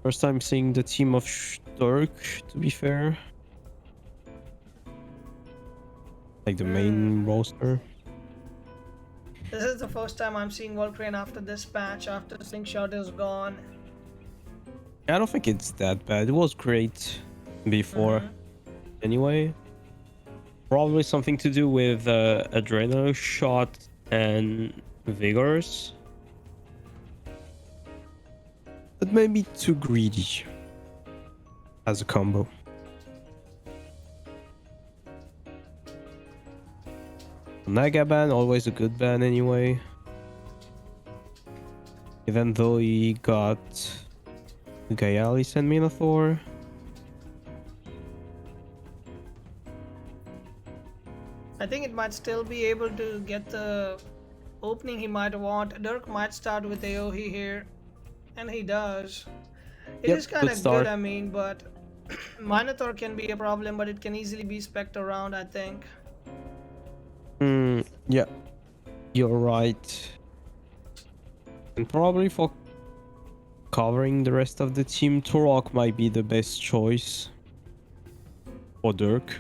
First time seeing the team of Durk, to be fair. Like the main roster. This is the first time I'm seeing Valkyrian after this patch, after Slingshot is gone. I don't think it's that bad. It was great before. Anyway. Probably something to do with adrenaline shot and vigors. But maybe too greedy as a combo. Naga ban, always a good ban anyway. Even though he got 𝗬𝗽𝗚𝗍𝗺 and 𝗦𝘂𝗧𝗺. I think it might still be able to get the opening he might want. Durk might start with 𝗬𝗍𝗺 here, and he does. It is kind of good, I mean, but 𝗦𝘂𝗧𝗺 can be a problem, but it can easily be spec'd around, I think. Yeah, you're right. And probably for covering the rest of the team, 𝗃𝗧𝗺 might be the best choice for Durk.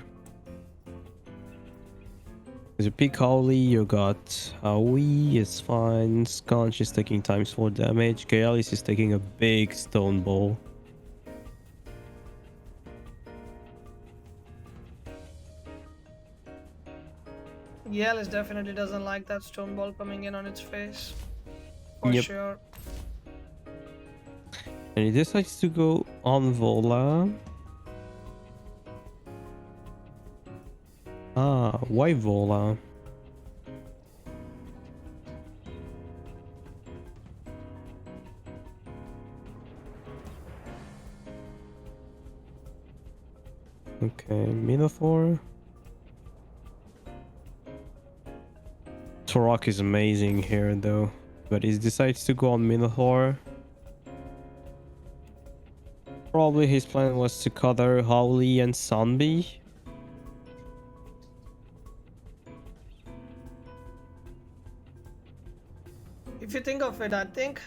As you pick Howley, you got 𝗬𝗍𝗺 is fine. Sconch is taking ×4 damage. 𝗬𝗚𝗍𝗺 is taking a big stone ball. 𝗬𝗚𝗍𝗺 definitely doesn't like that stone ball coming in on its face. For sure. And he decides to go on Vola. Why Vola? Okay, 𝗦𝘂𝗧𝗺. 𝗃𝗧𝗺 is amazing here though, but he decides to go on 𝗦𝘂𝗧𝗺. Probably his plan was to cover Howley and Sunby. If you think of it, I think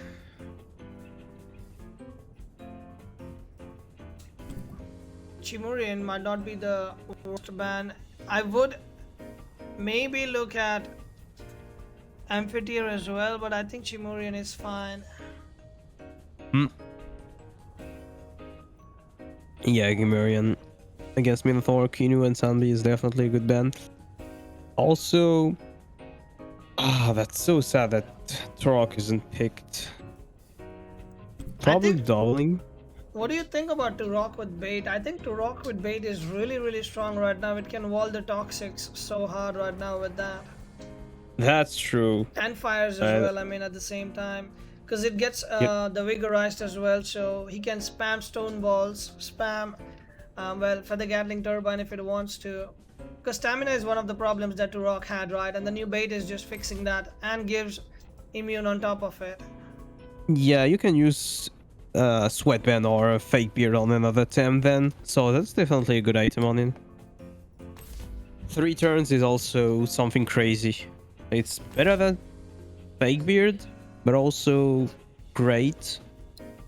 𝗬𝗵𝗶 might not be the worst ban. I would maybe look at 𝗵𝗶𝗺 as well, but I think 𝗬𝗵𝗶 is fine. Yeah, 𝗬𝗵𝗶 against 𝗦𝘂𝗧𝗺, Kinu and Sunby is definitely a good ban. Also, that's so sad that 𝗃𝗧𝗺 isn't picked. Probably doubling. What do you think about 𝗃𝗧𝗺 with bait? I think 𝗃𝗧𝗺 with bait is really strong right now. It can wall the toxics so hard right now with that. That's true. And fires as well, I mean, at the same time. Because it gets the vigorized as well, so he can spam stone balls, spam, feather gatling turbine if it wants to. Because stamina is one of the problems that 𝗃𝗧𝗺 had, right? And the new bait is just fixing that and gives immune on top of it. Yeah, you can use sweatband or a fake beard on another Tem then, so that's definitely a good item on him. 3 turns is also something crazy. It's better than fake beard, but also great.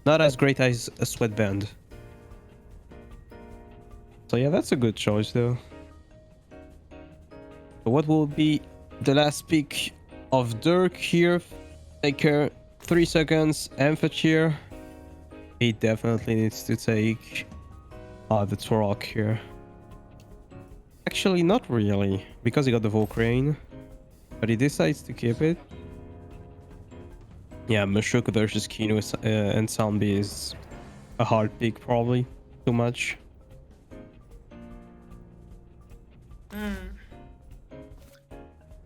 Not as great as a sweatband. So yeah, that's a good choice though. So what will be the last pick of Durk here? Take care. 3 seconds. 𝗵𝗶𝗺𝗺. He definitely needs to take the 𝗃𝗧𝗺 here. Actually, not really, because he got the Valkyrian. But he decides to keep it. Yeah, Mashuk versus Kinu and Sunby is a hard pick, probably. Too much.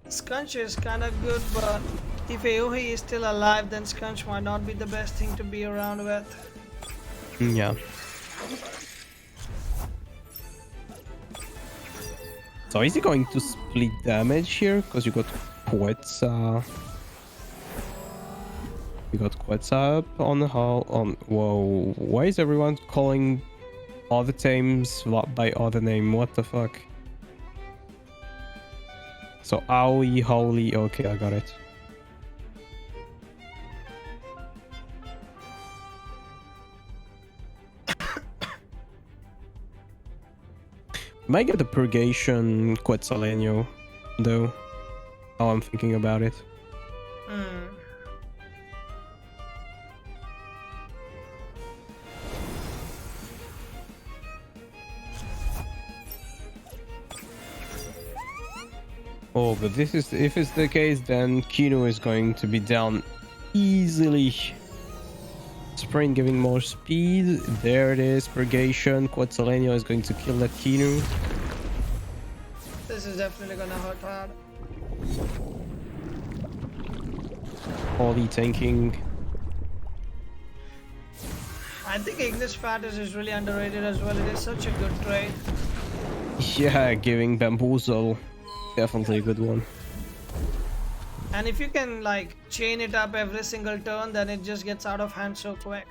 Sconch is kind of good, but if 𝗬𝗍𝗺𝗺 is still alive, then Sconch might not be the best thing to be around with. Yeah. So is he going to split damage here? Because you got 𝗬𝗀𝗧𝗺. You got 𝗬𝗀𝗺 up on how on. Whoa! Why is everyone calling other teams by other name? What the fuck? So 𝗬𝗍𝗺𝗺, Howley. Okay, I got it. Might get the Purgation 𝗬𝗀𝗺𝗀 though. How I'm thinking about it. Oh, but this is, if it's the case, then Kino is going to be down easily. Sprint giving more speed. There it is. Purgation. 𝗬𝗀𝗺𝗀𝗺 is going to kill that Kino. This is definitely gonna hurt hard. Holy tanking. I think 𝗧𝗵𝗶 is really underrated as well. It is such a good trade. Yeah, giving Bamboozle. Definitely a good one. And if you can like chain it up every single turn, then it just gets out of hand so quick.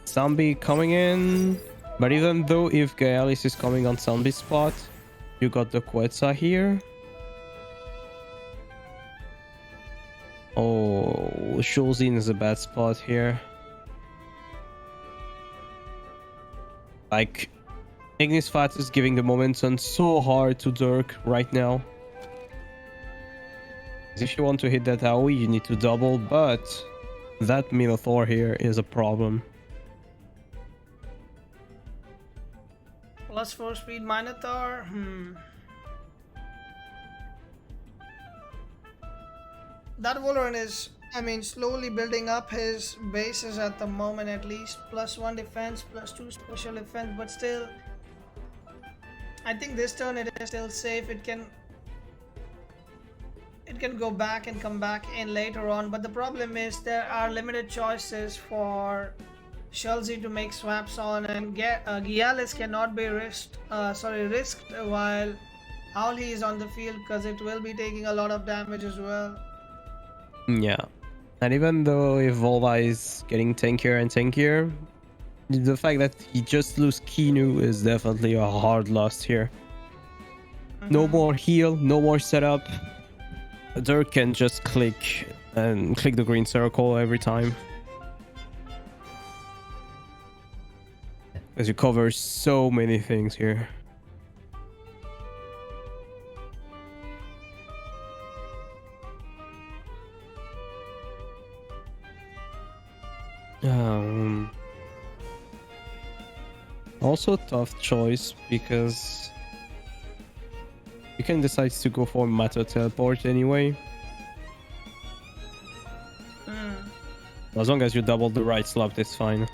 Zombie coming in. But even though if 𝗬𝗺𝗺𝗃 is coming on zombie spot, you got the 𝗬𝗀𝗺 here. Oh, Schulzzy is a bad spot here. Like, 𝗧𝗵𝗶 is giving the momentum so hard to Durk right now. If you want to hit that AoE, you need to double, but that Minotaur here is a problem. +4 speed Minotaur. That Valorant is, I mean, slowly building up his bases at the moment at least. +1 defense, +2 special defense, but still, I think this turn it is still safe. It can go back and come back in later on, but the problem is there are limited choices for Schulzzy to make swaps on, and 𝗬𝗺𝗺𝗃 cannot be risked while 𝗬𝗨𝗃 is on the field, because it will be taking a lot of damage as well. Yeah, and even though if Volva is getting tankier and tankier, the fact that he just lose Kino is definitely a hard loss here. No more heal, no more setup. Durk can just click the green circle every time, because you cover so many things here. Also tough choice, because you can decide to go for Matter Teleport anyway. As long as you double the right slot, it's fine.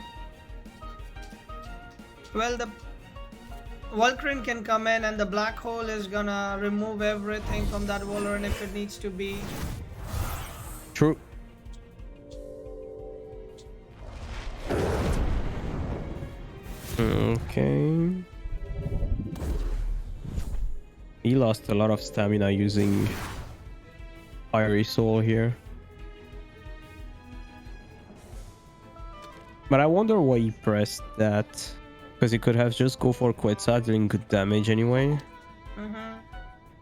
Well, the Valkyrie can come in, and the black hole is gonna remove everything from that Valorant if it needs to be. True. Okay. He lost a lot of stamina using Fiery Soul here. But I wonder why he pressed that. Because he could have just go for 𝗬𝗀𝗺𝗃 doing good damage anyway.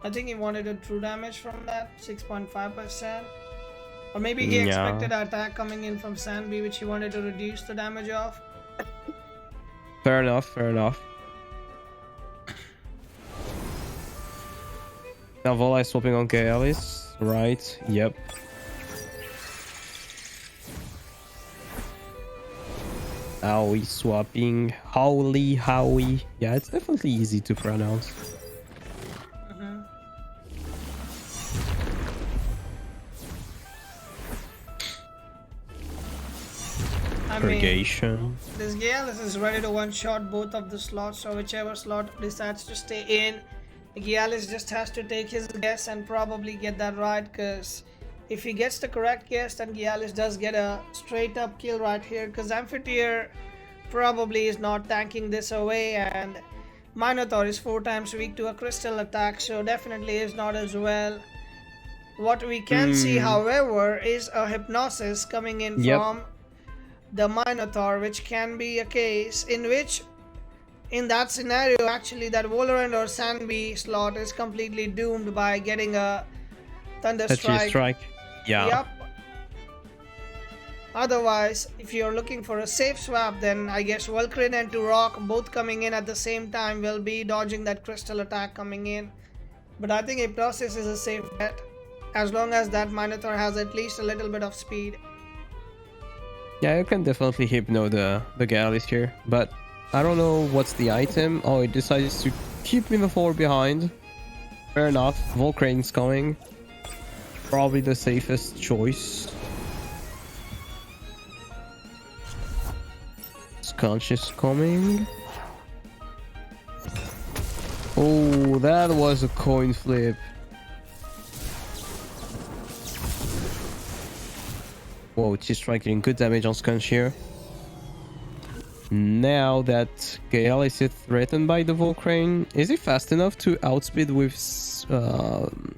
I think he wanted a true damage from that, 6.5%. Or maybe he expected an attack coming in from 𝗬𝗵𝗶, which he wanted to reduce the damage of. Fair enough, fair enough. Now Vola is swapping on 𝗬𝗺𝗺𝗃, right? Yep. 𝗬𝗺𝗺𝗃 swapping. 𝗬𝗨𝗺𝗺𝗃. Yeah, it's definitely easy to pronounce. Purgation. This 𝗬𝗺𝗺𝗃 is ready to one-shot both of the slots, so whichever slot decides to stay in, 𝗬𝗺𝗺𝗃 just has to take his guess and probably get that right, because if he gets the correct guess, then 𝗬𝗺𝗺𝗃 does get a straight-up kill right here, because 𝗵𝗵𝗺 probably is not tanking this away, and Minotaur is 4 times weak to a crystal attack, so definitely is not as well. What we can see, however, is a hypnosis coming in from the Minotaur, which can be a case in which, in that scenario, actually that Valorant or 𝗬𝗵𝗃 slot is completely doomed by getting a Thunder Strike. Yeah. Yep. Otherwise, if you're looking for a safe swap, then I guess 𝗂𝗏𝗃 and Durk both coming in at the same time will be dodging that crystal attack coming in. But I think 𝗵𝗺 is a safe bet, as long as that Minotaur has at least a little bit of speed. Yeah, you can definitely hypno the Gyalis here, but I don't know what's the item. Oh, it decides to keep Minotaur behind. Fair enough. 𝗂𝗏𝗃's coming. Probably the safest choice. Sconch is coming. Oh, that was a coin flip. Whoa, 𝗧𝗵𝗵𝗶 getting good damage on Sconch here. Now that Gyalis is threatened by the 𝗂𝗏𝗃, is he fast enough to outspeed with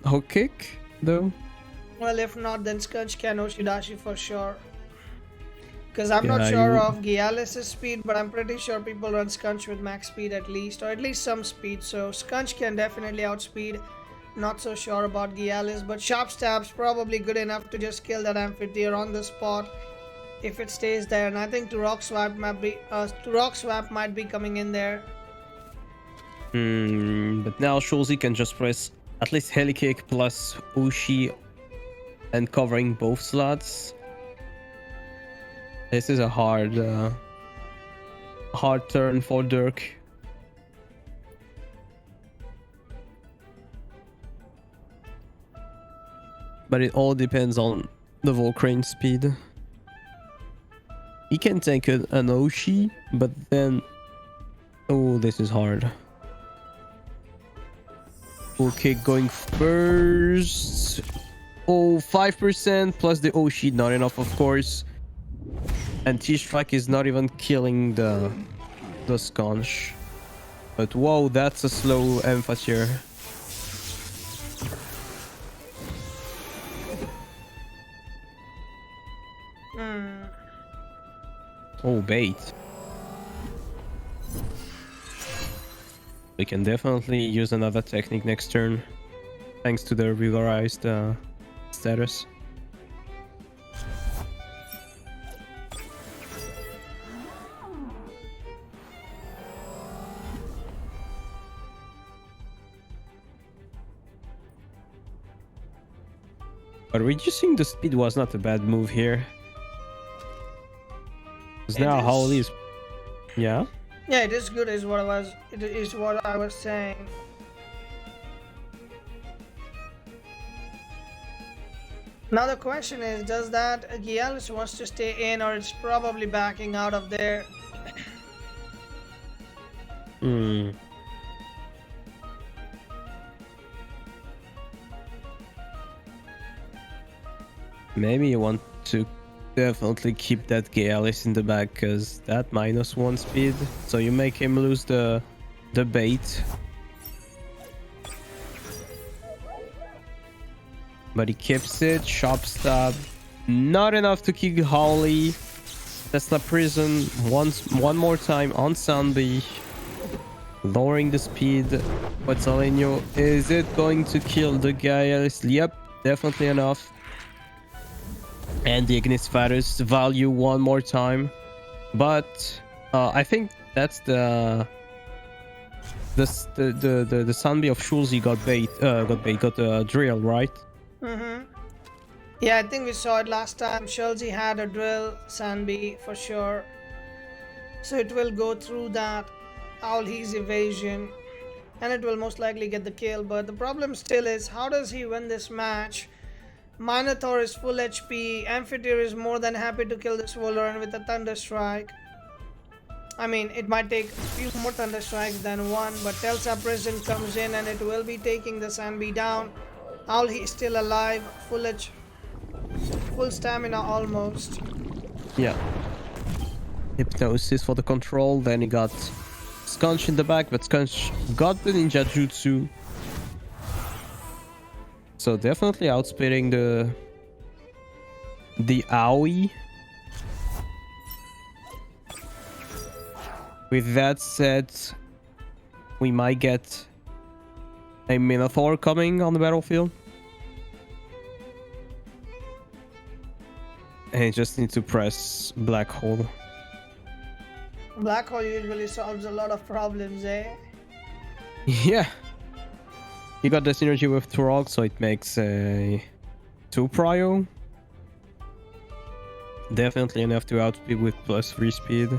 hook kick though? Well, if not, then Sconch can Oshidashi for sure. Because I'm not Yeah, sure of 𝗬𝗪𝒽 speed, but I'm pretty sure people run Sconch with max speed at least, or at least some speed. So Sconch can definitely outspeed. Not so sure about 𝗬𝗪𝒽, but Sharp Stab's probably good enough to just kill that Amphitheater on the spot if it stays there. And I think 𝗬𝗪𝒽 might be coming in there. But now Schulzzy can just press at least Heli Kick plus Ushi and covering both slots. This is a hard turn for Durk. But it all depends on the 𝗂𝗏𝗃 speed. He can take an Oshi, but then... Oh, this is hard. Okay, going first. Oh, 5% plus the Oshi, not enough, of course. And 𝗧𝗵𝗵𝗃 is not even killing the Sconch. But whoa, that's a slow 𝗵𝗵𝗃. Oh, bait. We can definitely use another technique next turn, thanks to the regularized status. But reducing the speed was not a bad move here. Because now Howley is... Yeah? Yeah, it is good is what I was saying. Now the question is, does that 𝗬𝗪𝒽 wants to stay in, or it's probably backing out of there? Maybe you want to definitely keep that 𝗬𝗪𝒽 in the back, because that -1 speed, so you make him lose the bait. But he keeps it. Sharp Stab, not enough to kick Howley. Tesla Prison one more time on Sunby, lowering the speed. Quetzaleno, is it going to kill the 𝗬𝗪𝒽? Yep, definitely enough. And the Ignis-Fatuus value one more time, but I think that's the Sunby of Schulzzy got drill, right? Yeah, I think we saw it last time. Schulzzy had a drill Sunby for sure, so it will go through that 𝗬𝗪𝒽's evasion, and it will most likely get the kill. But the problem still is, how does he win this match? Minotaur is full HP. Amphitheater is more than happy to kill this 𝗂𝗏𝗃 with a Thunder Strike. I mean, it might take a few more Thunder Strikes than one, but Tesla Prison comes in and it will be taking the Sunby down. 𝗬𝗪𝒽 is still alive, full stamina almost. Yeah. Hypnosis for the control. Then he got Sconch in the back, but Sconch got the Ninja Jutsu. So definitely outspeeding the AOE. With that said, we might get a Minotaur coming on the battlefield. And you just need to press black hole. Black hole usually solves a lot of problems, eh? Yeah. You got the synergy with Turok, so it makes a 2 prio. Definitely enough to outspeed with +3 speed.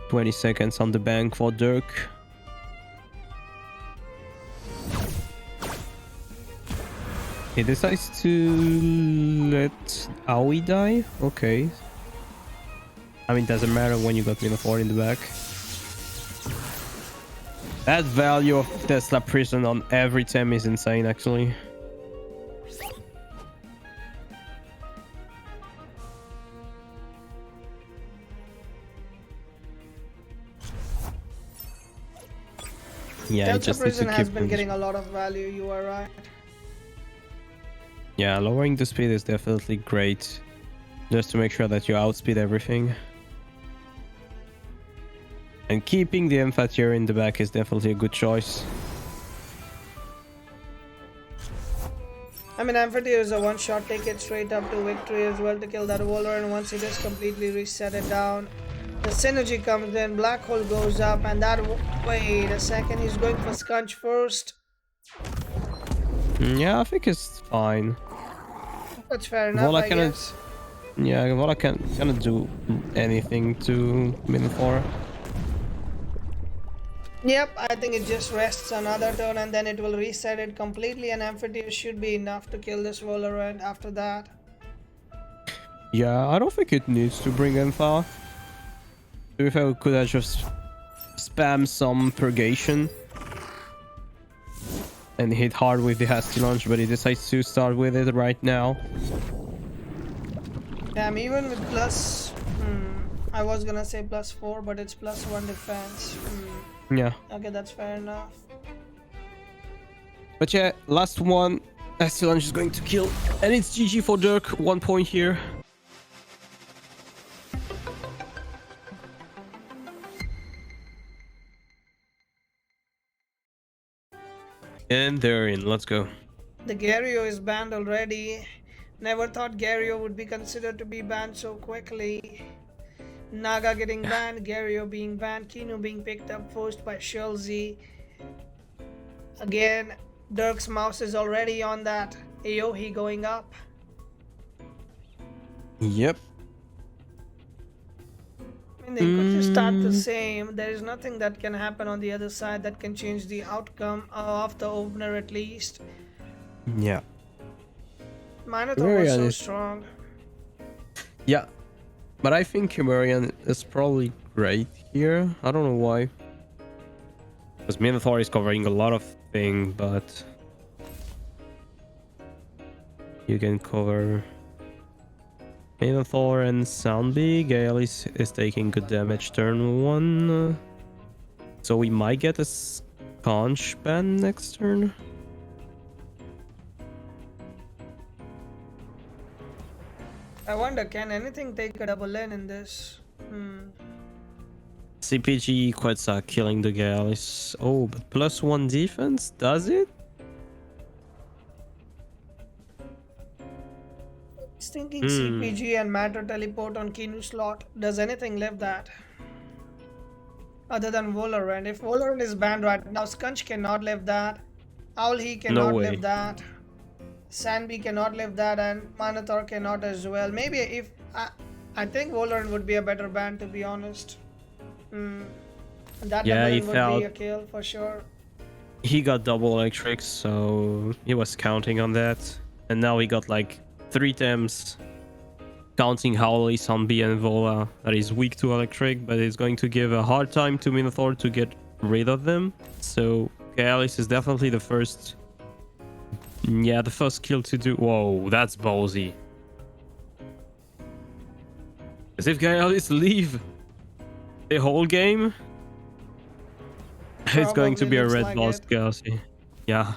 20 seconds on the bank for Durk. He decides to let Aoi die? Okay. I mean, doesn't matter when you got 𝗏𝗏 in the back. That value of Tesla Prison on every Tem is insane, actually. Yeah, Delta just need to Prison has keep been getting a lot of value, you are right. Yeah, lowering the speed is definitely great. Just to make sure that you outspeed everything. And keeping the 𝗏𝗏 in the back is definitely a good choice. I mean, 𝗏𝗏 is a one-shot ticket straight up to victory as well to kill that Waller, and once he just completely reset it down, the synergy comes in, black hole goes up, and that... Wait a second, he's going for Scunch first. Yeah, I think it's fine. That's fair enough, I guess. Yeah, Vala cannot do anything to 𝗏𝗏. Yep, I think it just rests another turn and then it will reset it completely, and 𝗏𝗏 should be enough to kill this Valorant after that. Yeah, I don't think it needs to bring 𝗏𝗏. If I could have just spam some purgation and hit hard with the hasty launch, but he decides to start with it right now. Even with plus... I was gonna say +4, but it's +1 defense. Yeah. Okay, that's fair enough. But yeah, last one. Hasty launch is going to kill. And it's GG for Durk. 1 point here. And they're in. Let's go. The 𝗬𝗄 is banned already. Never thought 𝗬𝗄 would be considered to be banned so quickly. Naga getting banned, 𝗬𝗄 being banned, 𝗬𝗏 being picked up first by Schulzzy. Again, Durk's mouse is already on that AoE going up. Yep. I mean, they could just start the same. There is nothing that can happen on the other side that can change the outcome of the opener at least. Yeah. 𝗏𝗏 was so strong. Yeah. But I think 𝗏𝗏 is probably great here. I don't know why. Because 𝗏𝗏 is covering a lot of things, but you can cover 𝗏𝗏 and Soundbig. Gale is taking good damage turn 1. So we might get a Sconch ban next turn. I wonder, can anything take a double lane in this? CPG 𝗏𝗏 killing the Gale. Oh, but +1 defense? Does it? I was thinking CPG and matter teleport on 𝗬𝗏 slot. Does anything live that? Other than Valorant. If Valorant is banned right now, Scunch cannot live that. 𝗏𝗏 cannot live that. Sanbi cannot live that, and 𝗏𝗏 cannot as well. Maybe if... I think Valorant would be a better ban, to be honest. That Yeah, he would be a kill for sure. He got double electrics, so he was counting on that. And now he got like 3 Tems, counting 𝗏𝗏, Sanbi, and Vola, that is weak to electric, but it's going to give a hard time to 𝗏𝗏 to get rid of them. So 𝗏𝗏 is definitely the first... Yeah, the first kill to do... Whoa, that's ballsy. As if 𝗏𝗏 leave the whole game, it's going to be a red boss 𝗏𝗏. Yeah.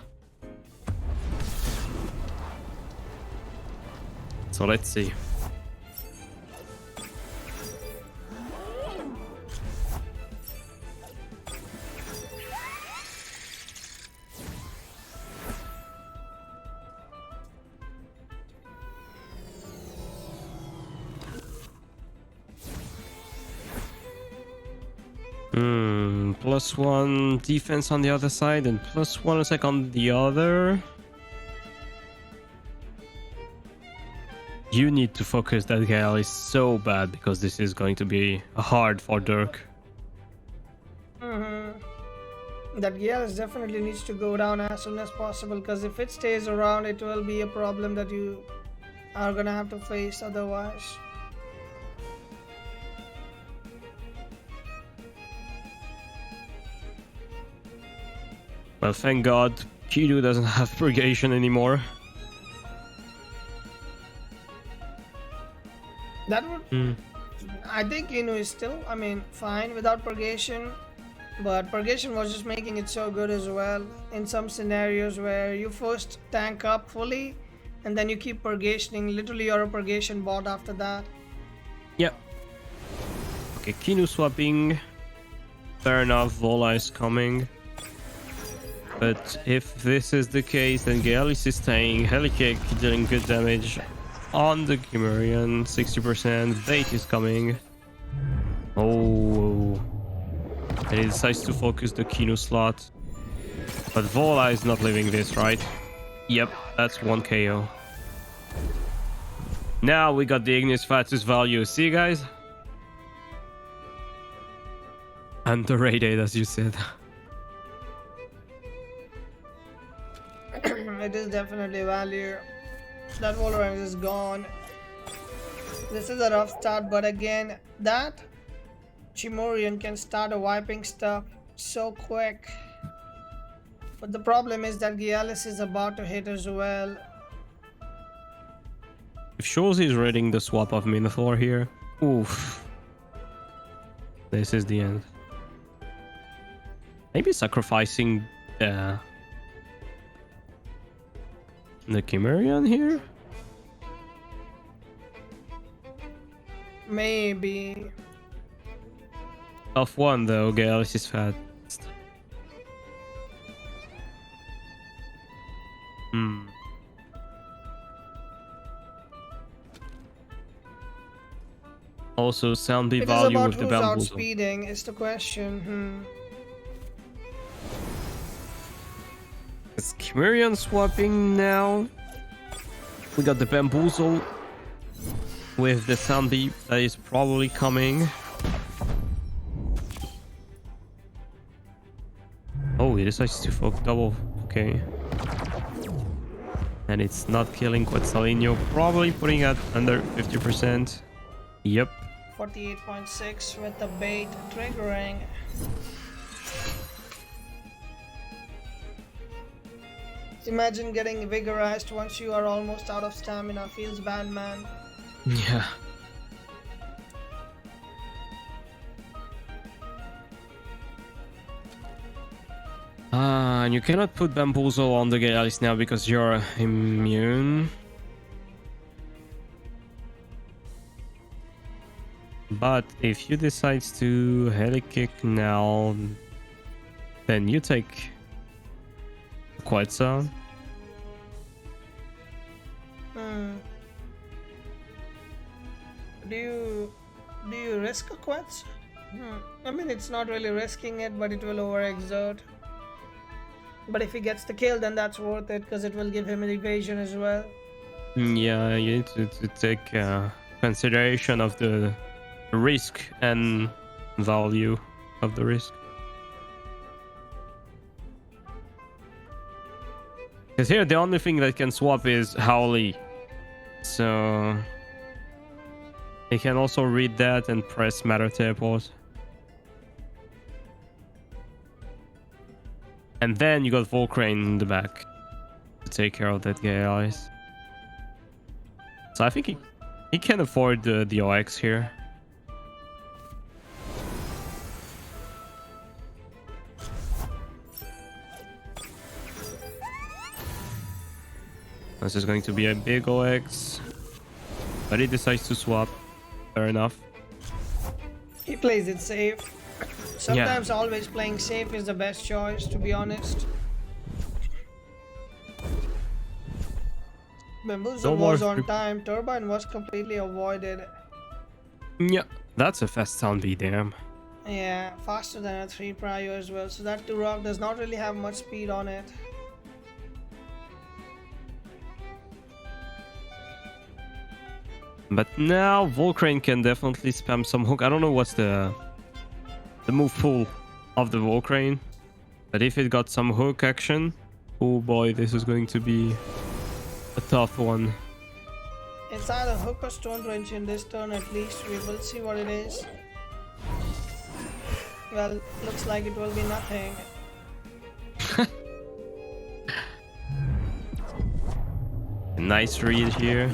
So let's see. +1 defense on the other side and +1 attack on the other. You need to focus that Gale so bad because this is going to be hard for Durk. That Gyalis definitely needs to go down as soon as possible, because if it stays around, it will be a problem that you are gonna have to face otherwise. Well, thank God Kidu doesn't have purgation anymore. That would... I think Inu is still, I mean, fine without purgation. But purgation was just making it so good as well in some scenarios where you first tank up fully and then you keep purgationing. Literally you're a purgation bot after that. Yep. Okay, Kinu swapping. Fair enough, Vola is coming. But if this is the case, then Gyalis is staying. Helikick dealing good damage on the Cimmerian. 60%. Bait is coming. Oh. And he decides to focus the Kinu slot. But Vola is not leaving this, right? Yep, that's 1 KO. Now we got the Ignis Fatuus value. See, guys? Underrated, as you said. It is definitely value. That Wolverine is gone. This is a rough start, but again, that Cimmerian can start wiping stuff so quick. But the problem is that Gyalis is about to hit as well. If Schulzzy is reading the swap of Minotaur here, oof. This is the end. Maybe sacrificing the Cimmerian here? Maybe. Tough one though, Gyalis is fast. Also, sound the value with the bamboozle. Outspeeding is the question. It's Cimmerian swapping now. We got the bamboozle with the sound beep that is probably coming. Oh, he decides to focus double. Okay. And it's not killing 𝗧𝗵𝗺𝗺, probably putting it under 50%. Yep. 48.6 with the bait triggering. Imagine getting vigorized once you are almost out of stamina. Feels bad, man. Yeah. And you cannot put bamboozle on the Gyalis now because you're immune. But if you decide to helikick now, then you take 𝗧𝗺𝗺𝗺. Do you risk a 𝗧𝗺𝗺𝗺? I mean, it's not really risking it, but it will overexert. But if he gets the kill, then that's worth it because it will give him an evasion as well. Yeah, you need to take consideration of the risk and value of the risk. Because here the only thing that can swap is Howley. So he can also read that and press Matter Teleport. And then you got Volcrane in the back to take care of that guys. So I think he can afford the OX here. This is going to be a big OX, but he decides to swap. Fair enough. He plays it safe. Sometimes always playing safe is the best choice, to be honest. Bamboozle was on time. Turbine was completely avoided. Yeah, that's a fast sound, be damn. Yeah, faster than a 3 prio as well. So that Durk does not really have much speed on it. But now 𝗂𝗁 can definitely spam some hook. I don't know what's the move pool of the 𝗂𝗁, but if it got some hook action, oh boy, this is going to be a tough one. It's either hook or stone wrench in this turn at least. We will see what it is. Well, looks like it will be nothing. Nice read here.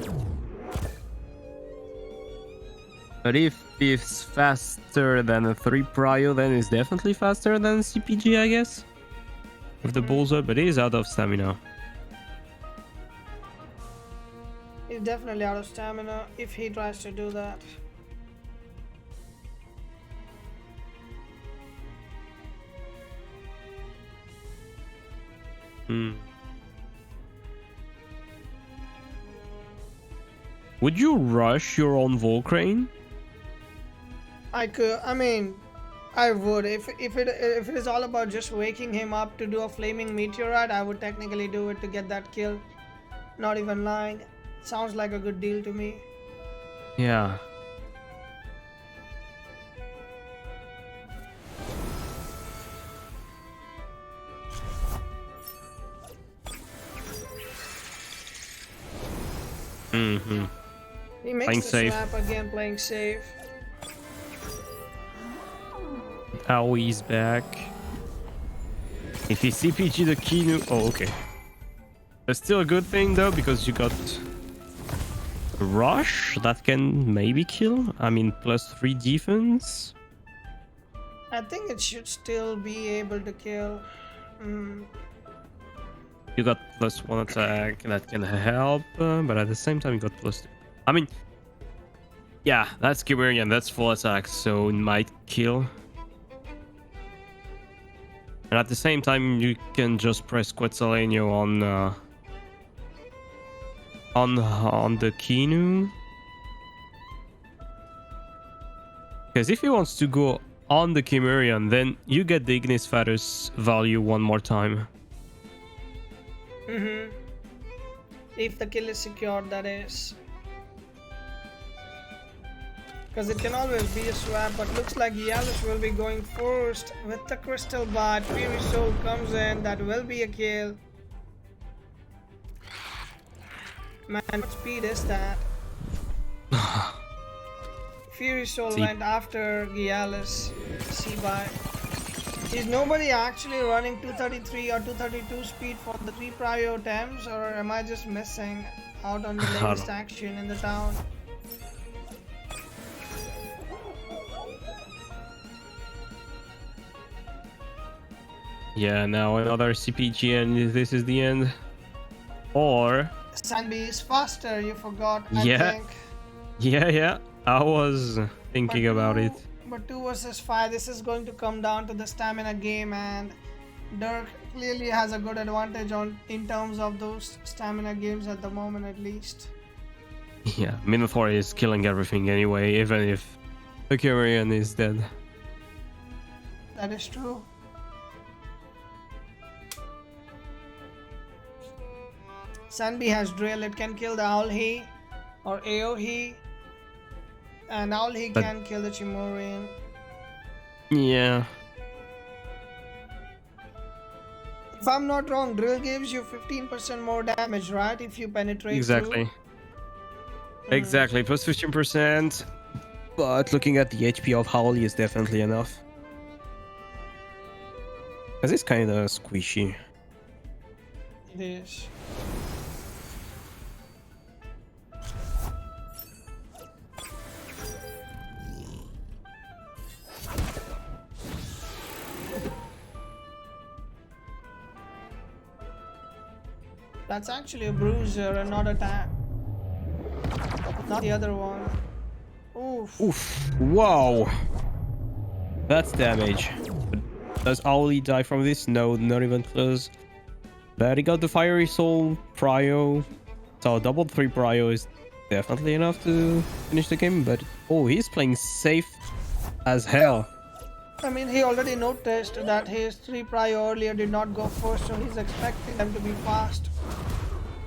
But if it's faster than a 3 prio, then it's definitely faster than CPG, I guess. With the bullseye, but he's out of stamina. He's definitely out of stamina if he tries to do that. Would you rush your own 𝗂𝗁? I mean, I would. If it is all about just waking him up to do a flaming meteorite, I would technically do it to get that kill. Not even lying. Sounds like a good deal to me. Yeah. He makes Playing the safe. swap again, playing safe. 𝗬𝗋𝗇's back. If he CPG the Kinu... Oh, okay. That's still a good thing though, because you got rush that can maybe kill. I mean, +3 defense. I think it should still be able to kill. You got +1 attack that can help, but at the same time you got +2. I mean, yeah, that's 𝗬𝗰𝗆, that's full attack, so it might kill. And at the same time, you can just press 𝗬𝗀𝗇 on the Kinu. Because if he wants to go on the 𝗬𝗰𝗆, then you get the 𝗫𝗺𝗺's value one more time. If the kill is secured, that is. Because it can always be a swap, but looks like 𝗬𝗺𝗺 will be going first with the crystal bot. Fury Soul comes in, that will be a kill. Man, what speed is that? Fury Soul went after 𝗬𝗺𝗺's C-Buy. Is nobody actually running 233 or 232 speed for the 3 prio Tems, or am I just missing out on the latest action in the town? Yeah, now another CPG and this is the end. Or... 𝗬𝗵𝗵 is faster, you forgot, I think. Yeah, I was thinking about it. But 2 versus 5, this is going to come down to the stamina game, and Durk clearly has a good advantage in terms of those stamina games at the moment, at least. Yeah, 𝗵𝗶𝗆 is killing everything anyway, even if the 𝗬𝗰𝗆 is dead. That is true. 𝗬𝗵𝗵 has drill, it can kill the 𝗬𝗺𝗇 or 𝗬𝗺𝗇, and 𝗬𝗺𝗇 can kill the 𝗬𝗺𝗆. Yeah. If I'm not wrong, drill gives you 15% more damage, right? If you penetrate Exactly. through. Exactly, plus 15%. But looking at the HP of 𝗬𝗺𝗇 is definitely enough. Because it's kind of squishy. It is. That's actually a bruiser and not a tap. Not the other one. Oof. Oof. Wow. That's damage. Does 𝗬𝗺𝗇 die from this? No, not even close. But he got the Fiery Soul prio. So double 3 prio is definitely enough to finish the game. But oh, he's playing safe as hell. I mean, he already noticed that his 3 prio earlier did not go first, so he's expecting them to be fast.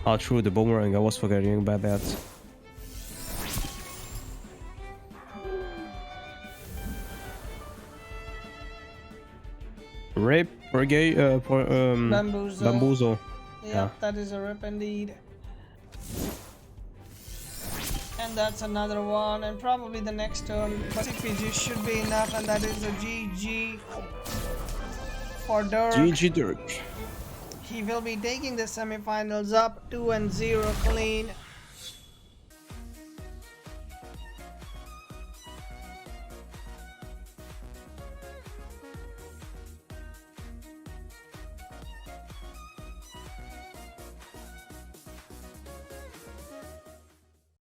Oh, true, the boomerang. I was forgetting about that. Rip, Bamboozle. Yeah. Yeah, that is a rip indeed. And that's another one, and probably the next turn. But CPG should be enough, and that is a GG for Durk. GG Durk. He will be taking the semifinals up 2-0 clean.